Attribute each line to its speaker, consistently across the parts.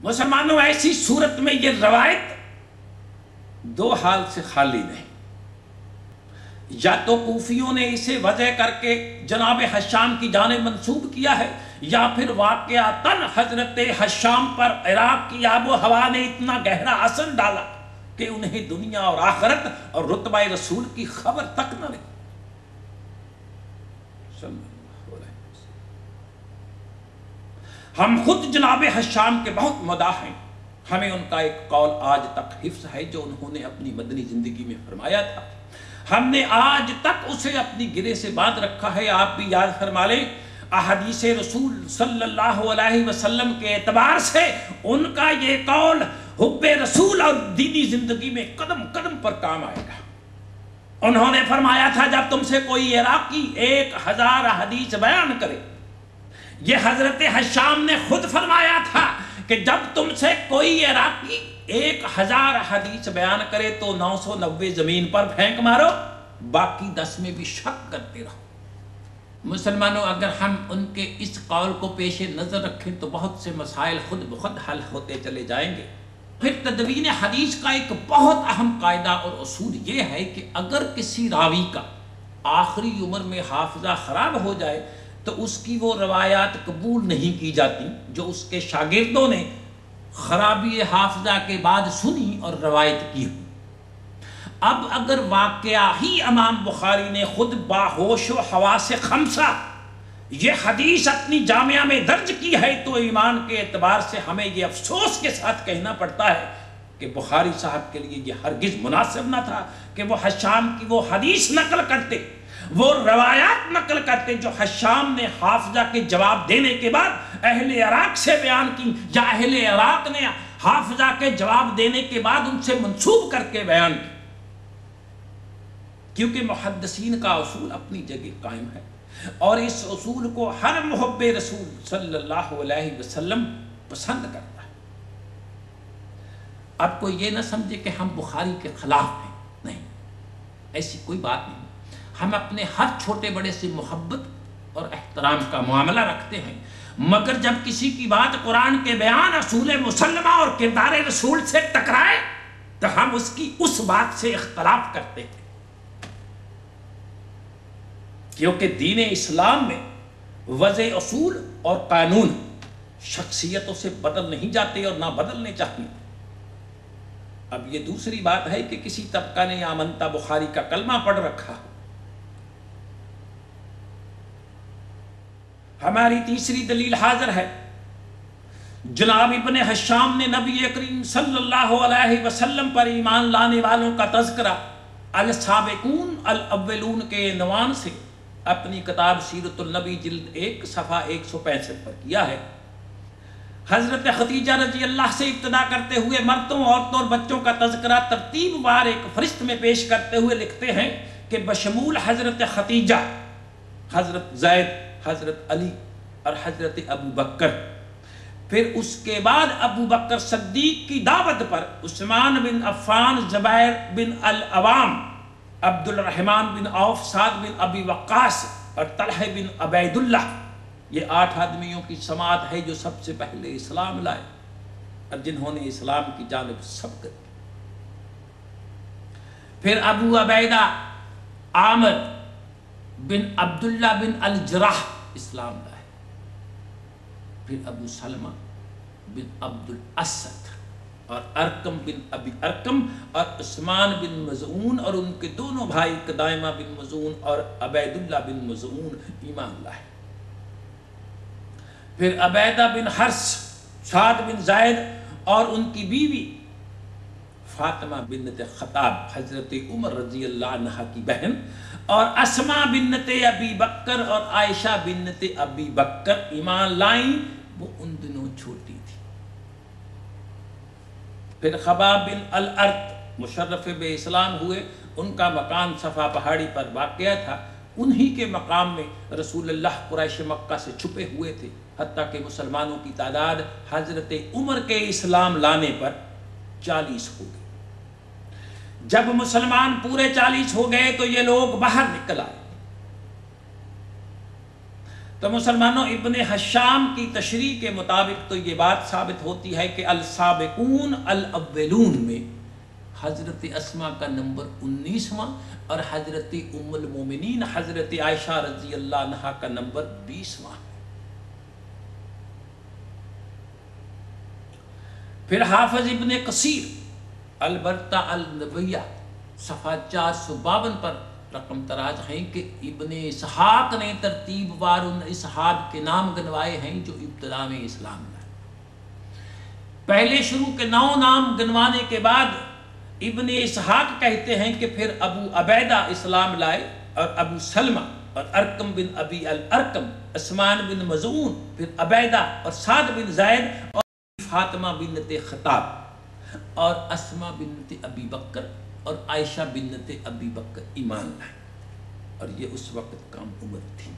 Speaker 1: مسلمانوں ایسی صورت میں یہ روایت دو حال سے خالی نہیں، یا تو کوفیوں نے اسے وضع کر کے جناب حشام کی جانب منسوب کیا ہے، یا پھر واقعاتاً حضرت حشام پر عراق کی آب و ہوا نے اتنا گہرا اثر ڈالا کہ انہیں دنیا اور آخرت اور رتبہ رسول کی خبر تک نہ رہی۔ ہم خود جناب حشام کے بہت مداح ہیں، ہمیں ان کا ایک قول آج تک حفظ ہے جو انہوں نے اپنی مدنی زندگی میں فرمایا تھا، ہم نے آج تک اسے اپنی گرے سے باندھ رکھا ہے۔ آپ بھی یاد فرما لیں، احادیث رسول صلی اللہ علیہ وسلم کے اعتبار سے ان کا یہ قول حب رسول اور دینی زندگی میں قدم قدم پر کام آئے گا۔ انہوں نے فرمایا تھا جب تم سے کوئی عراقی 1000 حدیث بیان کرے، یہ حضرت حشام نے خود فرمایا تھا کہ جب تم سے کوئی عراقی 1000 حدیث بیان کرے تو 990 زمین پر پھینک مارو، باقی 10 میں بھی شک کرتے رہو۔ مسلمانوں، اگر ہم ان کے اس قول کو پیش نظر رکھیں تو بہت سے مسائل خود بخود حل ہوتے چلے جائیں گے۔ پھر تدوین حدیث کا ایک بہت اہم قاعدہ اور اصول یہ ہے کہ اگر کسی راوی کا آخری عمر میں حافظہ خراب ہو جائے تو اس کی وہ روایات قبول نہیں کی جاتی جو اس کے شاگردوں نے خرابی حافظہ کے بعد سنی اور روایت کی ہو۔ اب اگر واقعہ ہی امام بخاری نے خود باہوش و حواس خمسہ یہ حدیث اپنی جامعہ میں درج کی ہے تو ایمان کے اعتبار سے ہمیں یہ افسوس کے ساتھ کہنا پڑتا ہے کہ بخاری صاحب کے لیے یہ ہرگز مناسب نہ تھا کہ وہ حشام کی وہ حدیث نقل کرتے، وہ روایات نقل کرتے جو حشام نے حافظہ کے جواب دینے کے بعد اہل عراق سے بیان کی، یا اہل عراق نے حافظہ کے جواب دینے کے بعد ان سے منسوب کر کے بیان کی، کیونکہ محدثین کا اصول اپنی جگہ قائم ہے اور اس اصول کو ہر محب رسول صلی اللہ علیہ وسلم پسند کرتا ہے۔ اب کوئی یہ نہ سمجھے کہ ہم بخاری کے خلاف ہیں، نہیں، ایسی کوئی بات نہیں۔ ہم اپنے ہر چھوٹے بڑے سے محبت اور احترام کا معاملہ رکھتے ہیں، مگر جب کسی کی بات قرآن کے بیان، اصول مسلمہ اور کردار رسول سے ٹکرائے تو ہم اس کی اس بات سے اختلاف کرتے ہیں، کیونکہ دین اسلام میں وضع اصول اور قانون شخصیتوں سے بدل نہیں جاتے اور نہ بدلنے چاہیے۔ اب یہ دوسری بات ہے کہ کسی طبقہ نے آمنتا بخاری کا کلمہ پڑھ رکھا ہو۔ ہماری تیسری دلیل حاضر ہے، جناب ابن حشام نے نبی کریم صلی اللہ علیہ وسلم پر ایمان لانے والوں کا تذکرہ السابقون الاولون کے عنوان سے اپنی کتاب سیرت النبی جلد 1 صفحہ 165 پر کیا ہے۔ حضرت خدیجہ رضی اللہ سے ابتدا کرتے ہوئے مردوں، عورتوں اور بچوں کا تذکرہ ترتیب وار ایک فہرست میں پیش کرتے ہوئے لکھتے ہیں کہ بشمول حضرت خدیجہ، حضرت زید، حضرت علی اور حضرت ابو بکر، پھر اس کے بعد ابو بکر صدیق کی دعوت پر عثمان بن عفان، زبیر بن العوام، عبد الرحمن بن عوف، سعد بن ابی وقاص اور طلحہ بن عبید اللہ، یہ 8 آدمیوں کی سماعت ہے جو سب سے پہلے اسلام لائے اور جنہوں نے اسلام کی جانب سبقت کی۔ پھر ابو عبیدہ عامر بن عبداللہ بن الجراح اسلام لائے، پھر ابو سلمہ بن عبد الاسد اور ارکم بن ابی ارکم اور عثمان بن مظعون اور ان کے دونوں بھائی قدائمہ بن مظعون اور عبید اللہ بن مظعون ایمان لائے۔ پھر عبیدہ بن حرس، سعد بن زید اور ان کی بیوی فاطمہ بنت خطاب حضرت عمر رضی اللہ عنہ کی بہن، اور اسماء بنت ابی بکر اور عائشہ بنت ابی بکر ایمان لائیں، وہ ان دنوں چھوٹی تھی۔ پھر خباب بن الارت مشرف بے اسلام ہوئے، ان کا مکان صفا پہاڑی پر واقع تھا، انہی کے مقام میں رسول اللہ قریش مکہ سے چھپے ہوئے تھے، حتیٰ کہ مسلمانوں کی تعداد حضرت عمر کے اسلام لانے پر 40 ہو گئی۔ جب مسلمان پورے 40 ہو گئے تو یہ لوگ باہر نکل آئے، تو مسلمانوں ابن حشام کی تشریح کے مطابق تو یہ بات ثابت ہوتی ہے کہ السابقون الاولون میں حضرت اسما کا نمبر 19واں اور حضرت ام المومنین حضرت عائشہ رضی اللہ عنہا کا نمبر 20واں. پھر حافظ ابن کثیر البرتہ النبویہ صفحہ 452 پر رقم تراج ہیں کہ ابن اسحاق نے ترتیب وار ان اصحاب کے نام گنوائے ہیں جو ابتدا میں اسلام لائے. پہلے شروع کے 9 نام گنوانے کے بعد ابن اسحاق کہتے ہیں کہ پھر ابو عبیدہ اسلام لائے اور ابو سلمہ اور ارقم بن ابی الارقم، عثمان بن مظعون، پھر عبیدہ اور سعد بن زید اور فاطمہ بنت خطاب اور اسما بنت ابی بکر اور عائشہ بنت ابی بکر ایمان لائے، اور یہ اس وقت کم عمر تھی.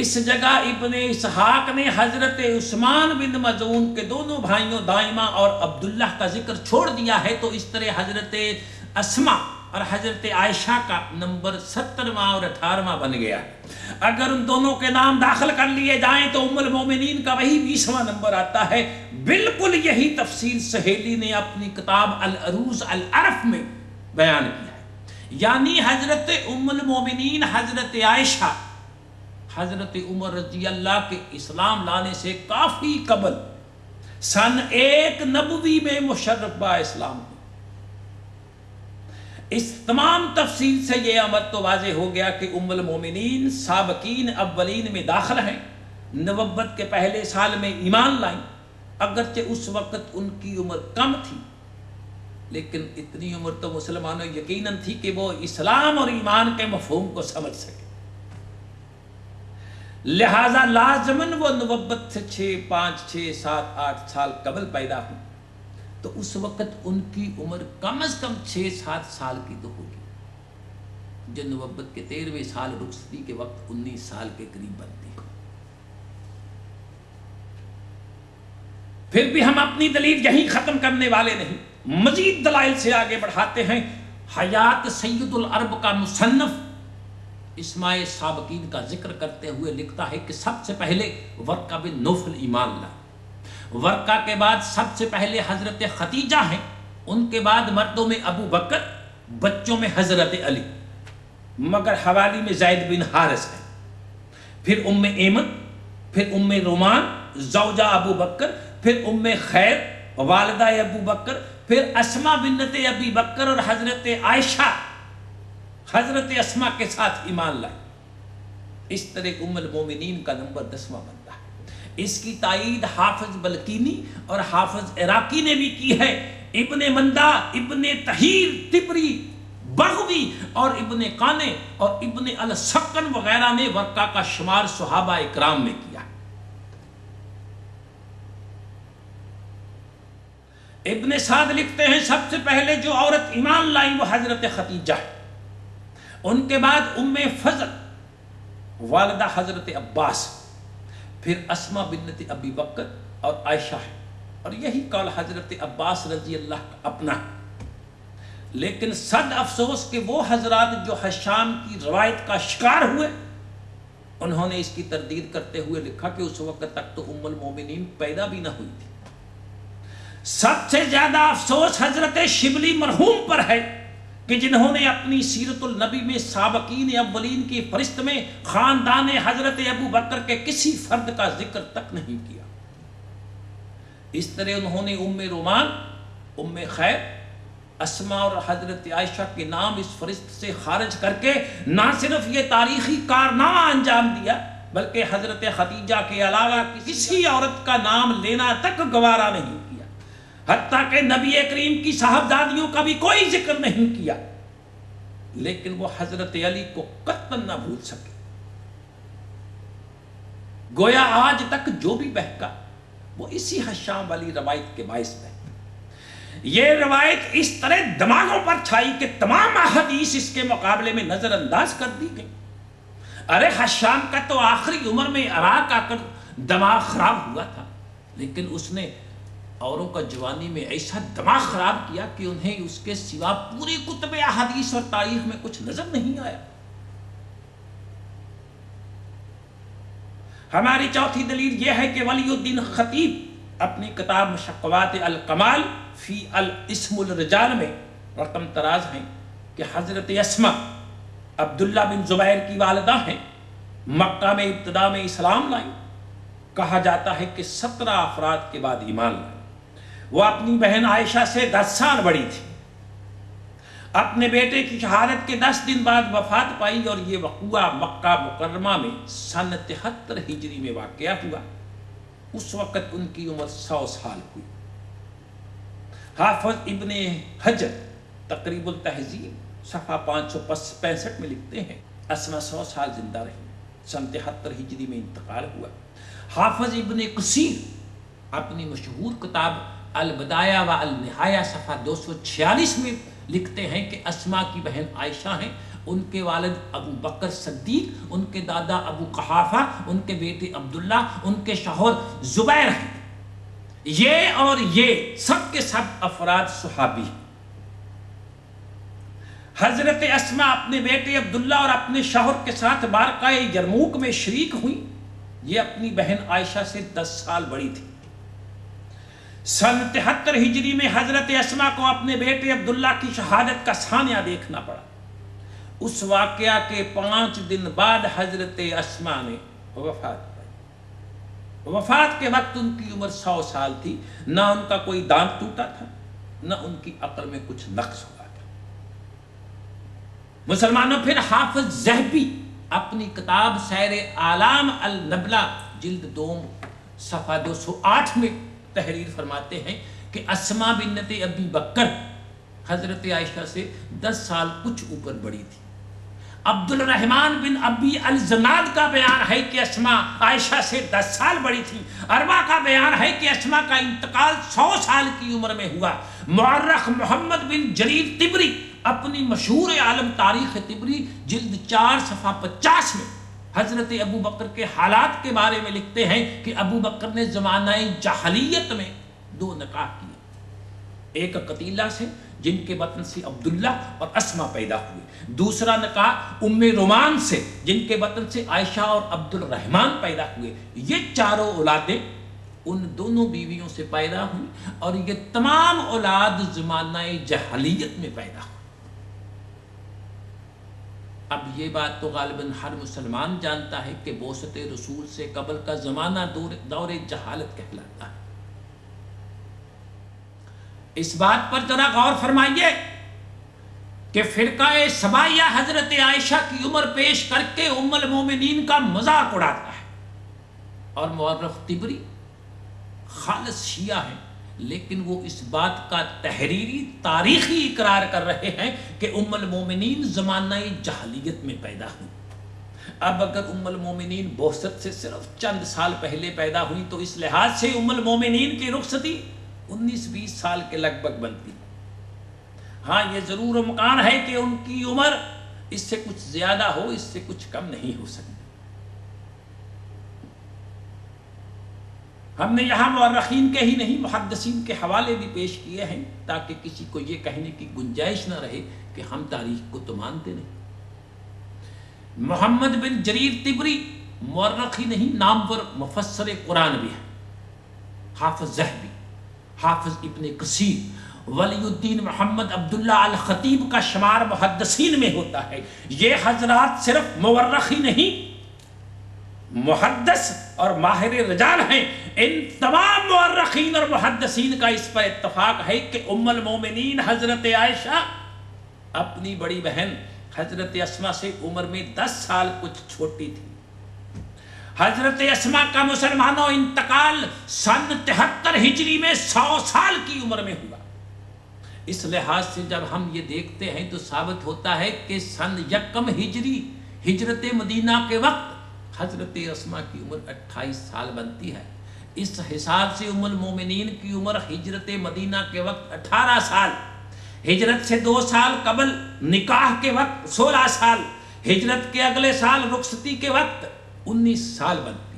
Speaker 1: اس جگہ ابن اسحاق نے حضرت عثمان بن مظعون کے دونوں بھائیوں دائمہ اور عبداللہ کا ذکر چھوڑ دیا ہے، تو اس طرح حضرت اسما اور حضرت عائشہ کا نمبر 17واں اور 18واں بن گیا. اگر ان دونوں کے نام داخل کر لیے جائیں تو ام المومنین کا وہی 20واں نمبر آتا ہے. بالکل یہی تفصیل سہیلی نے اپنی کتاب العروض العرف میں بیان کیا ہے. یعنی حضرت ام المومنین حضرت عائشہ حضرت عمر رضی اللہ کے اسلام لانے سے کافی قبل سن 1 نبوی میں مشرف با اسلام ہوئی. اس تمام تفصیل سے یہ امر تو واضح ہو گیا کہ ام المومنین سابقین اولین میں داخل ہیں، نبوت کے پہلے سال میں ایمان لائیں. اگرچہ اس وقت ان کی عمر کم تھی، لیکن اتنی عمر تو مسلمانوں یقیناً تھی کہ وہ اسلام اور ایمان کے مفہوم کو سمجھ سکے. لہذا لازماً وہ نبوت سے 6، 5، 6، 7، 8 سال قبل پیدا ہوئی، تو اس وقت ان کی عمر کم از کم 6-7 سال کی تو ہوگی، جو نبوت کے 13ویں سال رخصتی کے وقت 19 سال کے قریب بنتی ہے. پھر بھی ہم اپنی دلیل یہیں ختم کرنے والے نہیں، مزید دلائل سے آگے بڑھاتے ہیں. حیات سید العرب کا مصنف اسماء سابقین کا ذکر کرتے ہوئے لکھتا ہے کہ سب سے پہلے ورقہ بن نوفل ایمان لائے. ورقہ کے بعد سب سے پہلے حضرت خدیجہ ہیں، ان کے بعد مردوں میں ابو بکر، بچوں میں حضرت علی، مگر حوالی میں زید بن حارث ہے. پھر ام ایمن، پھر ام رومان زوجہ ابو بکر، پھر ام خیر والدہ ابو بکر، پھر اسما بنت ابی بکر اور حضرت عائشہ حضرت اسما کے ساتھ ایمان لائے. اس طرح ام المومنین کا نمبر 10واں بنتا ہے. اس کی تائید حافظ بلقینی اور حافظ عراقی نے بھی کی ہے. ابن مندہ، ابن طہیر طبری، بغوی اور ابن قانے اور ابن السکن وغیرہ نے ورقہ کا شمار صحابہ اکرام میں کیا. ابن سعد لکھتے ہیں سب سے پہلے جو عورت ایمان لائیں وہ حضرت خدیجہ ہے، ان کے بعد ام فضل والدہ حضرت عباس، پھر اسما بنت ابی بکر اور عائشہ ہے. اور یہی قول حضرت عباس رضی اللہ کا اپنا ہے. لیکن صد افسوس کہ وہ حضرات جو حشام کی روایت کا شکار ہوئے، انہوں نے اس کی تردید کرتے ہوئے لکھا کہ اس وقت تک تو ام المومنین پیدا بھی نہ ہوئی تھی. سب سے زیادہ افسوس حضرت شبلی مرحوم پر ہے کہ جنہوں نے اپنی سیرت النبی میں سابقین اولین کی فہرست میں خاندان حضرت ابو بکر کے کسی فرد کا ذکر تک نہیں کیا. اس طرح انہوں نے ام رومان، ام خیر، اسما اور حضرت عائشہ کے نام اس فہرست سے خارج کر کے نہ صرف یہ تاریخی کارنامہ انجام دیا بلکہ حضرت خدیجہ کے علاوہ کسی عورت کا نام لینا تک گوارا نہیں کیا. حتیٰ کہ نبی کریم کی صاحبزادیوں کا بھی کوئی ذکر نہیں کیا. لیکن وہ حضرت علی کو قطعاً نہ بھول سکے. گویا آج تک جو بھی بہکا وہ اسی حشام والی روایت کے باعث بہکا. یہ روایت اس طرح دماغوں پر چھائی کہ تمام احادیث اس کے مقابلے میں نظر انداز کر دی گئی. ارے حشام کا تو آخری عمر میں عراق آ کر دماغ خراب ہوا تھا، لیکن اس نے اوروں کا جوانی میں ایسا دماغ خراب کیا کہ انہیں اس کے سوا پوری کتب احادیث اور تاریخ میں کچھ نظر نہیں آیا. ہماری چوتھی دلیل یہ ہے کہ ولی الدین خطیب اپنی کتاب مشقوات الکمال فی الاسم الرجال میں رقم تراز ہیں کہ حضرت اسماء عبداللہ بن زبیر کی والدہ ہیں، مکہ میں ابتدا میں اسلام لائیں، کہا جاتا ہے کہ 17 افراد کے بعد ایمان لائیں۔ وہ اپنی بہن عائشہ سے 10 سال بڑی تھی، اپنے بیٹے کی شہادت کے 10 دن بعد وفات پائی، اور یہ وقوعہ مکہ مکرمہ میں سن 73 ہجری میں واقعہ ہوا۔ اس وقت ان کی عمر 100 سال ہوئی۔ حافظ ابن حجر تقریب التہذیب صفحہ 565 میں لکھتے ہیں اسماء 100 سال زندہ رہی، سن 73 ہجری میں انتقال ہوا۔ حافظ ابن کثیر اپنی مشہور کتاب البدایہ و النہایہ صفحہ 246 میں لکھتے ہیں کہ اسماء کی بہن عائشہ ہیں، ان کے والد ابو بکر صدیق، ان کے دادا ابو قحافہ، ان کے بیٹے عبداللہ، ان کے شوہر زبیر ہیں۔ یہ اور یہ سب کے سب افراد صحابی ہیں۔ حضرت اسماء اپنے بیٹے عبداللہ اور اپنے شوہر کے ساتھ معرکہ یرموک میں شریک ہوئی۔ یہ اپنی بہن عائشہ سے 10 سال بڑی تھی۔ سن 73 ہجری میں حضرت اسماء کو اپنے بیٹے عبداللہ کی شہادت کا سانیہ دیکھنا پڑا۔ اس واقعہ کے 5 دن بعد حضرت اسماء نے وفات پائی۔ وفات کے وقت ان کی عمر 100 سال تھی، نہ ان کا کوئی دانت ٹوٹا تھا، نہ ان کی عقل میں کچھ نقص ہوا تھا۔ مسلمانوں، پھر حافظ ذہبی اپنی کتاب سیر اعلام النبلہ جلد 2 صفحہ 208 میں تحریر فرماتے ہیں کہ اسماء بنت ابی بکر حضرت عائشہ سے 10 سال کچھ اوپر بڑی تھی۔ عبد الرحمن بن ابی الزناد کا بیان ہے کہ اسماء عائشہ سے 10 سال بڑی تھی۔ اربع کا بیان ہے کہ اسماء کا انتقال 100 سال کی عمر میں ہوا۔ مورخ محمد بن جریر طبری اپنی مشہور عالم تاریخ طبری جلد 4 صفحہ 50 میں حضرت ابو بکر کے حالات کے بارے میں لکھتے ہیں کہ ابو بکر نے زمانہ جاہلیت میں 2 نکاح کیے، ایک قتیلہ سے جن کے بطن سے عبداللہ اور اسماء پیدا ہوئے، دوسرا نکاح ام رومان سے جن کے بطن سے عائشہ اور عبد الرحمن پیدا ہوئے۔ یہ چاروں اولادیں ان دونوں بیویوں سے پیدا ہوئی، اور یہ تمام اولاد زمانہ جاہلیت میں پیدا ہوئی۔ اب یہ بات تو غالباً ہر مسلمان جانتا ہے کہ بعثت رسول سے قبل کا زمانہ دور جہالت کہلاتا ہے۔ اس بات پر ذرا غور فرمائیے کہ فرقہ سبائیہ حضرت عائشہ کی عمر پیش کر کے ام المومنین کا مذاق اڑاتا ہے، اور مورخ طبری خالص شیعہ ہیں، لیکن وہ اس بات کا تحریری تاریخی اقرار کر رہے ہیں کہ ام المومنین زمانہ جاہلیت میں پیدا ہوئی۔ اب اگر ام المومنین بعثت سے صرف چند سال پہلے پیدا ہوئی تو اس لحاظ سے ام المومنین کی رخصتی 19-20 سال کے لگ بھگ بنتی۔ ہاں، یہ ضرور امکان ہے کہ ان کی عمر اس سے کچھ زیادہ ہو، اس سے کچھ کم نہیں ہو سکتی۔ ہم نے یہاں مورخین کے ہی نہیں محدثین کے حوالے بھی پیش کیے ہیں تاکہ کسی کو یہ کہنے کی گنجائش نہ رہے کہ ہم تاریخ کو تو مانتے نہیں۔ محمد بن جریر طبری مورخ ہی نہیں، نامور مفسر قرآن بھی ہے۔ حافظ ذہبی، حافظ ابن کثیر، ولی الدین محمد عبداللہ الخطیب کا شمار محدثین میں ہوتا ہے۔ یہ حضرات صرف مورخ ہی نہیں، محدث اور ماہر رجال ہیں۔ ان تمام مورخین اور محدثین کا اس پر اتفاق ہے کہ ام المومنین حضرت عائشہ اپنی بڑی بہن حضرت اسماء سے عمر میں 10 سال کچھ چھوٹی تھی۔ حضرت اسماء کا مسلمانوں انتقال سن 73 ہجری میں 100 سال کی عمر میں ہوا۔ اس لحاظ سے جب ہم یہ دیکھتے ہیں تو ثابت ہوتا ہے کہ سن 1 ہجری ہجرت مدینہ کے وقت حضرت اسماء کی عمر 28 سال بنتی ہے۔ اس حساب سے ام المومنین کی عمر ہجرت مدینہ کے وقت 18 سال، ہجرت سے 2 سال قبل نکاح کے وقت 16 سال، ہجرت کے اگلے سال رخصتی کے وقت 19 سال بنتی۔